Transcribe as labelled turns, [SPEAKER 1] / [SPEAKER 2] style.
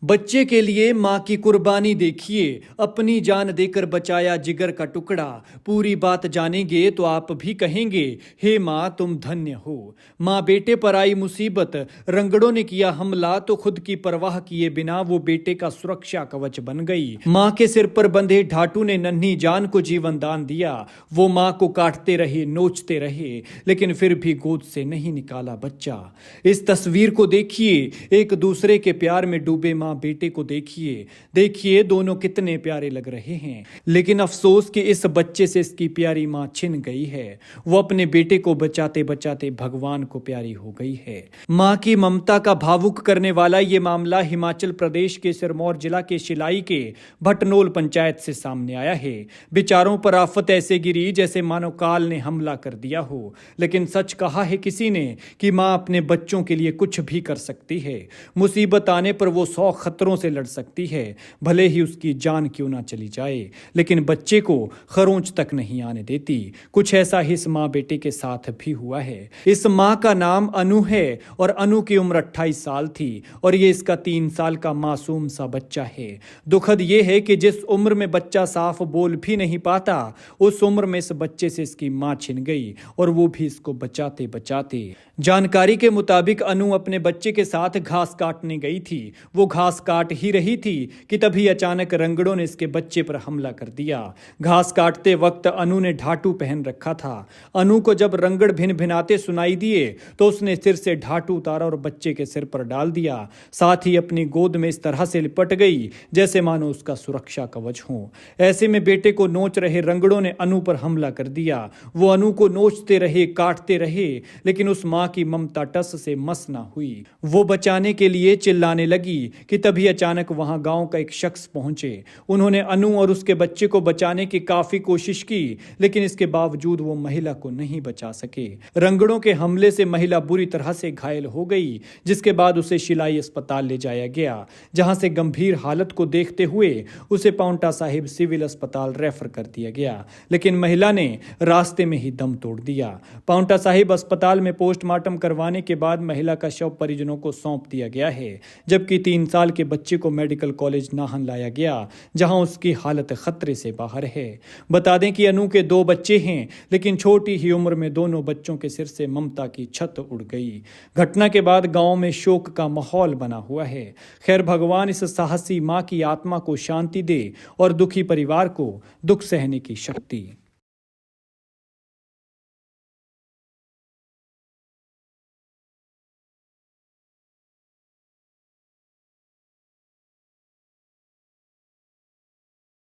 [SPEAKER 1] बच्चे के लिए माँ की कुर्बानी देखिए, अपनी जान देकर बचाया जिगर का टुकड़ा। पूरी बात जानेंगे तो आप भी कहेंगे, हे माँ तुम धन्य हो। माँ बेटे पर आई मुसीबत, रंगड़ों ने किया हमला तो खुद की परवाह किए बिना वो बेटे का सुरक्षा कवच बन गई। माँ के सिर पर बंधे ढाटू ने नन्ही जान को जीवन दान दिया। वो माँ को काटते रहे, नोचते रहे, लेकिन फिर भी गोद से नहीं निकाला बच्चा। इस तस्वीर को देखिए, एक दूसरे के प्यार में डूबे माँ बेटे को देखिए। देखिए दोनों कितने प्यारे लग रहे हैं, लेकिन अफसोस कि इस बच्चे से इसकी प्यारी माँ छिन गई है। वो अपने बेटे को बचाते बचाते भगवान को प्यारी हो गई है। माँ की ममता का भावुक करने वाला ये मामला हिमाचल प्रदेश के सिरमौर जिला के शिलाई के भटनोल पंचायत से सामने आया है। बेचारों पर आफत ऐसे गिरी जैसे मानो काल ने हमला कर दिया हो। लेकिन सच कहा है किसी ने कि माँ अपने बच्चों के लिए कुछ भी कर सकती है। मुसीबत आने पर वो 100 खतरों से लड़ सकती है, भले ही उसकी जान क्यों ना चली जाए, लेकिन बच्चे को खरोंच तक नहीं आने देती। कुछ ऐसा ही इस माँ बेटे के साथ भी हुआ है। इस माँ का नाम अनु है और अनु की उम्र 28 साल थी और ये इसका 3 साल का मासूम सा बच्चा है। दुखद ये है कि जिस उम्र में बच्चा साफ बोल भी नहीं पाता, उस उम्र में इस बच्चे से इसकी माँ छिन गई, और वो भी इसको बचाते बचाते। जानकारी के मुताबिक अनु अपने बच्चे के साथ घास काटने गई थी। वो घास काट ही रही थी कि तभी अचानक रंगड़ों ने इसके बच्चे पर हमला कर दिया। घास काटते वक्त अनु ने ढाटू पहन रखा था। अनु को जब रंगड़ भिन भिनाते सुनाई दिए तो उसने सिर से ढाटू उतारा और बच्चे के सिर पर डाल दिया। साथ ही अपनी गोद में इस तरह से लिपट गई जैसे मानो उसका सुरक्षा कवच हो। ऐसे में बेटे को नोच रहे रंगड़ों ने अनु पर हमला कर दिया। वो अनु को नोचते रहे, काटते रहे, लेकिन उस माँ की ममता टस से मस ना हुई। वो बचाने के लिए चिल्लाने लगी कि तभी अचानक वहां गांव का एक शख्स पहुंचे। उन्होंने अनु और उसके बच्चे को बचाने की काफी कोशिश की, लेकिन इसके बावजूद वो महिला को नहीं बचा सके। रंगड़ों के हमले से महिला बुरी तरह से घायल हो गई, जिसके बाद उसे शिलाई अस्पताल ले जाया गया, जहां से गंभीर हालत को देखते हुए उसे पांवटा साहिब सिविल अस्पताल रेफर कर दिया गया, लेकिन महिला ने रास्ते में ही दम तोड़ दिया। पांवटा साहिब अस्पताल में पोस्टमार्टम करवाने के बाद महिला का शव परिजनों को सौंप दिया गया है, जबकि 3 साल के बच्चे को मेडिकल कॉलेज नाहन लाया गया, जहां उसकी हालत खतरे से बाहर है। बता दें कि अनु के 2 बच्चे हैं, लेकिन छोटी ही उम्र में दोनों बच्चों के सिर से ममता की छत उड़ गई। घटना के बाद गांव में शोक का माहौल बना हुआ है। खैर, भगवान इस साहसी मां की आत्मा को शांति दे और दुखी परिवार को दुख सहने की शक्ति।